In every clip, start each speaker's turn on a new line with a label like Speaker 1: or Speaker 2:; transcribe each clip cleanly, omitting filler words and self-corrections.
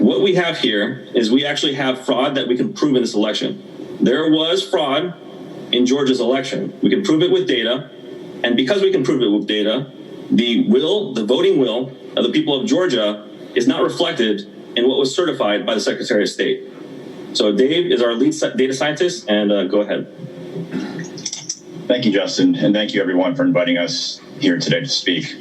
Speaker 1: What we have here is we actually have fraud that we can prove in this election. There was fraud in Georgia's election. We can prove it with data. And because we can prove it with data, the voting will of the people of Georgia is not reflected in what was certified by the Secretary of State. So Dave is our lead data scientist, and go ahead.
Speaker 2: Thank you, Justin, and thank you everyone for inviting us here today to speak.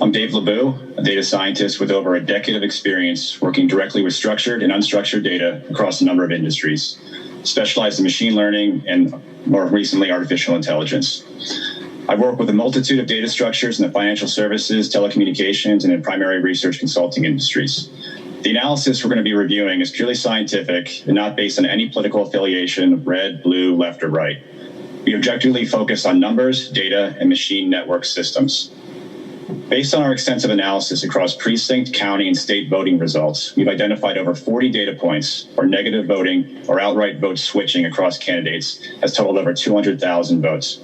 Speaker 2: I'm Dave LeBeau, a data scientist with over a decade of experience working directly with structured and unstructured data across a number of industries, specialized in machine learning and more recently artificial intelligence. I've worked with a multitude of data structures in the financial services, telecommunications, and in primary research consulting industries. The analysis we're going to be reviewing is purely scientific and not based on any political affiliation, red, blue, left, or right. We objectively focus on numbers, data, and machine network systems. Based on our extensive analysis across precinct, county, and state voting results, we've identified over 40 data points where negative voting or outright vote switching across candidates has totaled over 200,000 votes.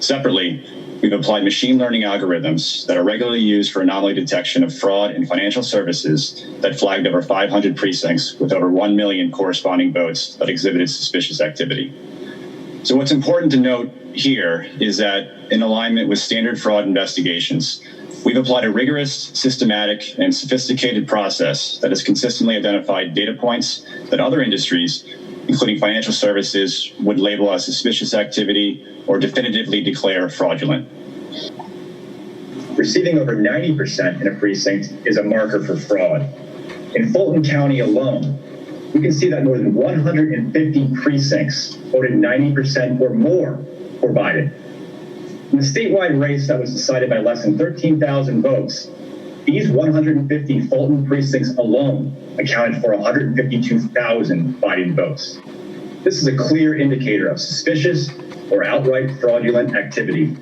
Speaker 2: Separately, we've applied machine learning algorithms that are regularly used for anomaly detection of fraud in financial services that flagged over 500 precincts with over 1 million corresponding votes that exhibited suspicious activity. So what's important to note here is that in alignment with standard fraud investigations, we've applied a rigorous, systematic, and sophisticated process that has consistently identified data points that other industries, including financial services, would label as suspicious activity or definitively declare fraudulent.
Speaker 3: Receiving over 90% in a precinct is a marker for fraud. In Fulton County alone, we can see that more than 150 precincts voted 90% or more for Biden. In the statewide race that was decided by less than 13,000 votes, these 150 Fulton precincts alone accounted for 152,000 Biden votes. This is a clear indicator of suspicious or outright fraudulent activity.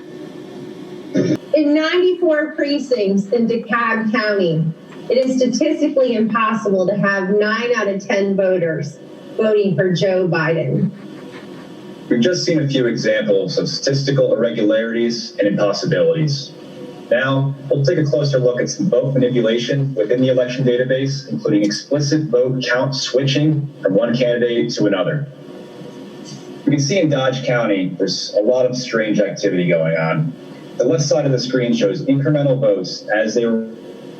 Speaker 4: In 94 precincts in DeKalb County, it is statistically impossible to have 9 out of 10 voters voting for Joe Biden.
Speaker 3: We've just seen a few examples of statistical irregularities and impossibilities. Now, we'll take a closer look at some vote manipulation within the election database, including explicit vote count switching from one candidate to another. You can see in Dodge County, there's a lot of strange activity going on. The left side of the screen shows incremental votes as they were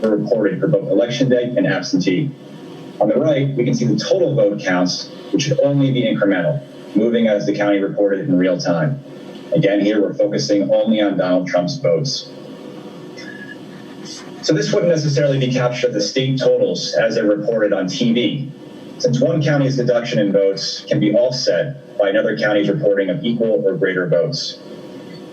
Speaker 3: reported for both election day and absentee. On the right, we can see the total vote counts, which should only be incremental, moving as the county reported in real time. Again, here we're focusing only on Donald Trump's votes. So this wouldn't necessarily be captured at the state totals as they're reported on TV, since one county's deduction in votes can be offset by another county's reporting of equal or greater votes.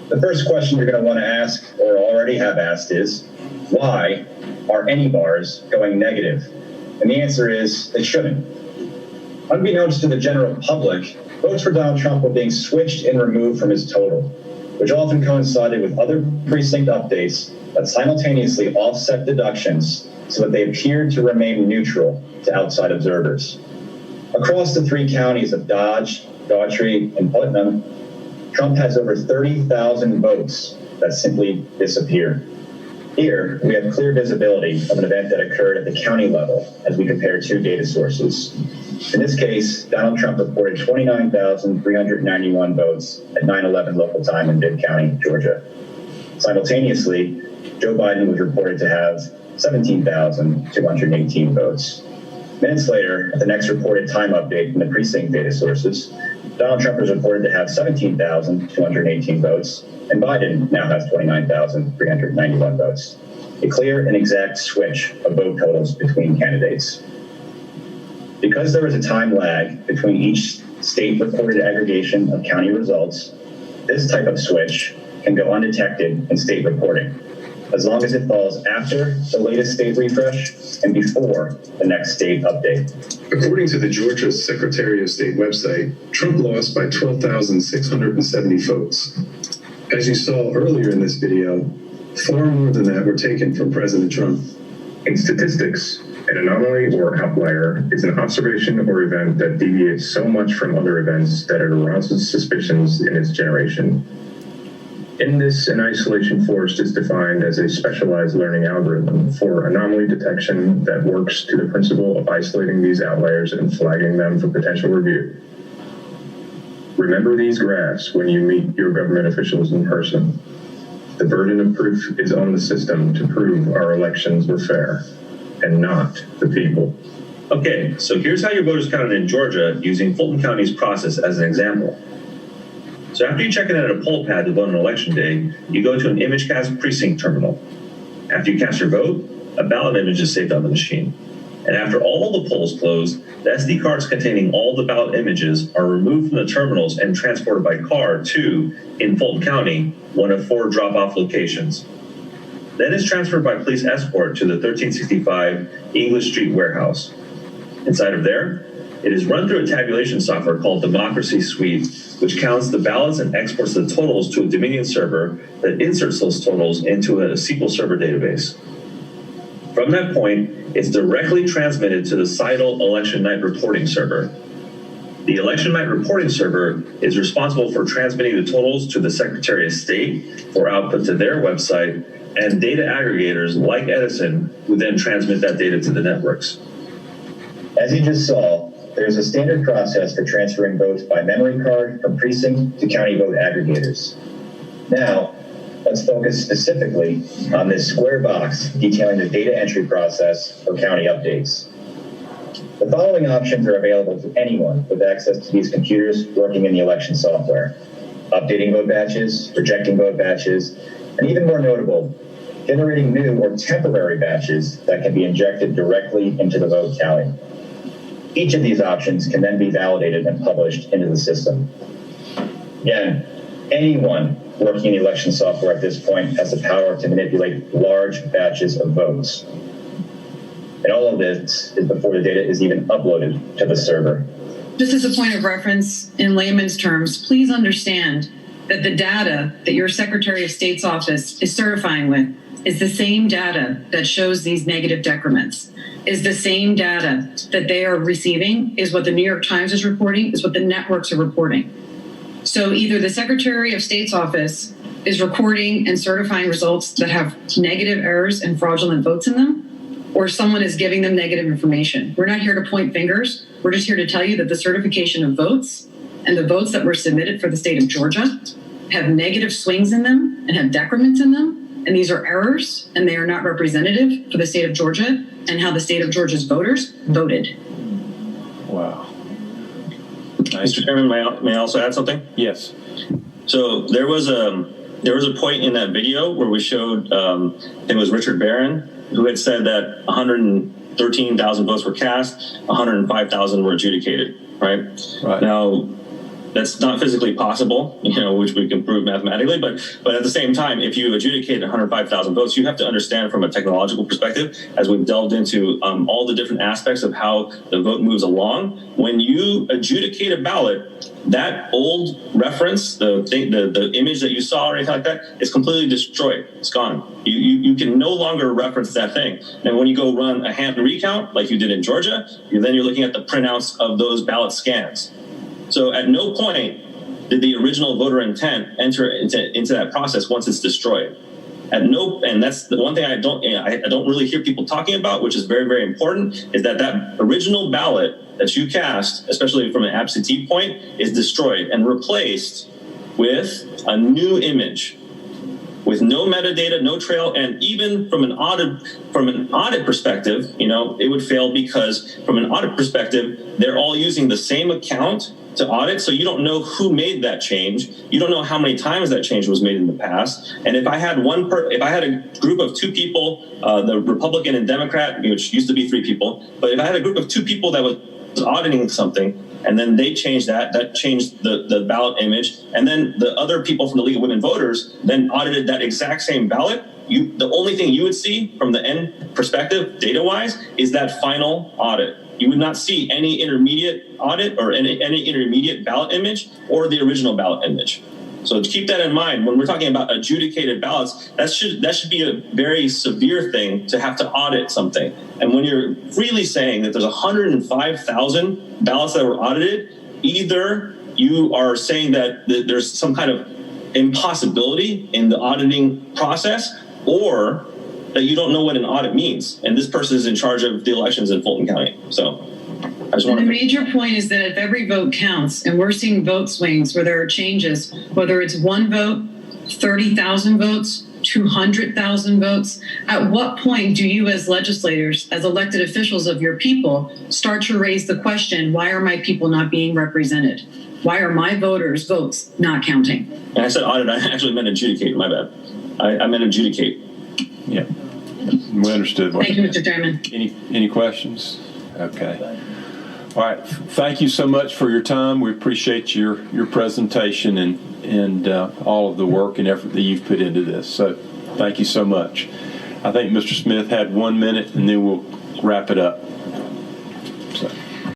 Speaker 3: The first question you're going to want to ask, or already have asked, is why are any bars going negative? And the answer is they shouldn't. Unbeknownst to the general public, votes for Donald Trump were being switched and removed from his total, which often coincided with other precinct updates that simultaneously offset deductions so that they appeared to remain neutral to outside observers. Across the 3 counties of Dodge, Daughtry, and Putnam, Trump has over 30,000 votes that simply disappear. Here, we have clear visibility of an event that occurred at the county level as we compare 2 data sources. In this case, Donald Trump reported 29,391 votes at 9/11 local time in Bibb County, Georgia. Simultaneously, Joe Biden was reported to have 17,218 votes. Minutes later, at the next reported time update from the precinct data sources, Donald Trump was reported to have 17,218 votes, and Biden now has 29,391 votes. A clear and exact switch of vote totals between candidates. Because there is a time lag between each state-reported aggregation of county results, this type of switch can go undetected in state reporting, as long as it falls after the latest state refresh and before the next state update.
Speaker 5: According to the Georgia Secretary of State website, Trump lost by 12,670 votes. As you saw earlier in this video, far more than that were taken from President Trump.
Speaker 6: In statistics, an anomaly or outlier is an observation or event that deviates so much from other events that it arouses suspicions in its generation. In this, an isolation forest is defined as a specialized learning algorithm for anomaly detection that works to the principle of isolating these outliers and flagging them for potential review. Remember these graphs when you meet your government officials in person. The burden of proof is on the system to prove our elections were fair, and not the people.
Speaker 1: Okay, so here's how your vote is counted in Georgia using Fulton County's process as an example. So after you check in at a poll pad to vote on election day, you go to an ImageCast precinct terminal. After you cast your vote, a ballot image is saved on the machine. And after all the polls close, the SD cards containing all the ballot images are removed from the terminals and transported by car to, in Fulton County, one of 4 drop-off locations. Then it's transferred by police escort to the 1365 English Street warehouse. Inside of there, it is run through a tabulation software called Democracy Suite, which counts the ballots and exports the totals to a Dominion server that inserts those totals into a SQL Server database. From that point, it's directly transmitted to the CITL election night reporting server. The election night reporting server is responsible for transmitting the totals to the Secretary of State for output to their website, and data aggregators like Edison who then transmit that data to the networks.
Speaker 3: As you just saw, there is a standard process for transferring votes by memory card from precinct to county vote aggregators. Now, let's focus specifically on this square box detailing the data entry process for county updates. The following options are available to anyone with access to these computers working in the election software: updating vote batches, rejecting vote batches, and even more notable, generating new or temporary batches that can be injected directly into the vote tally. Each of these options can then be validated and published into the system. Again, anyone working in the election software at this point has the power to manipulate large batches of votes. And all of this is before the data is even uploaded to the server.
Speaker 7: Just as a point of reference, in layman's terms, please understand that the data that your Secretary of State's office is certifying with is the same data that shows these negative decrements, is the same data that they are receiving, is what the New York Times is reporting, is what the networks are reporting. So either the Secretary of State's office is recording and certifying results that have negative errors and fraudulent votes in them, or someone is giving them negative information. We're not here to point fingers. We're just here to tell you that the certification of votes and the votes that were submitted for the state of Georgia have negative swings in them and have decrements in them. And these are errors, and they are not representative for the state of Georgia and how the state of Georgia's voters voted.
Speaker 8: Wow.
Speaker 1: Mr. Chairman, may I also add something?
Speaker 8: Yes.
Speaker 1: So there was a point in that video where we showed, I think it was Richard Barron, who had said that 113,000 votes were cast, 105,000 were adjudicated, right?
Speaker 8: Right.
Speaker 1: Now, that's not physically possible, which we can prove mathematically, but at the same time, if you adjudicate 105,000 votes, you have to understand from a technological perspective, as we've delved into all the different aspects of how the vote moves along. When you adjudicate a ballot, that old reference, the image that you saw or anything like that, is completely destroyed. It's gone. You can no longer reference that thing. And when you go run a hand recount, like you did in Georgia, then you're looking at the printouts of those ballot scans. So at no point did the original voter intent enter into that process once it's destroyed. And that's the one thing I don't really hear people talking about, which is very, very important, is that original ballot that you cast, especially from an absentee point, is destroyed and replaced with a new image with no metadata, no trail, and even from an audit perspective, it would fail because from an audit perspective, they're all using the same account to audit, so you don't know who made that change. You don't know how many times that change was made in the past. And if I had a group of 2 people, the Republican and Democrat, which used to be 3 people, but if I had a group of 2 people that was auditing something, and then they changed that changed the ballot image, and then the other people from the League of Women Voters then audited that exact same ballot, the only thing you would see from the end perspective, data-wise, is that final audit. You would not see any intermediate audit or any intermediate ballot image or the original ballot image. So to keep that in mind, when we're talking about adjudicated ballots, that should be a very severe thing to have to audit something. And when you're freely saying that there's 105,000 ballots that were audited, either you are saying that there's some kind of impossibility in the auditing process, or that you don't know what an audit means. And this person is in charge of the elections in Fulton County. So I just want
Speaker 7: The
Speaker 1: to.
Speaker 7: major point is that if every vote counts, and we're seeing vote swings where there are changes, whether it's one vote, 30,000 votes, 200,000 votes, at what point do you as legislators, as elected officials of your people, start to raise the question, why are my people not being represented? Why are my voters' votes not counting?
Speaker 1: And I said audit, I actually meant adjudicate, my bad. I meant adjudicate.
Speaker 8: Yeah. We understood.
Speaker 7: Thank you, Mr. Chairman.
Speaker 8: Any questions? Okay. All right. Thank you so much for your time. We appreciate your presentation and all of the work and effort that you've put into this. So thank you so much. I think Mr. Smith had 1 minute, and then we'll wrap it up.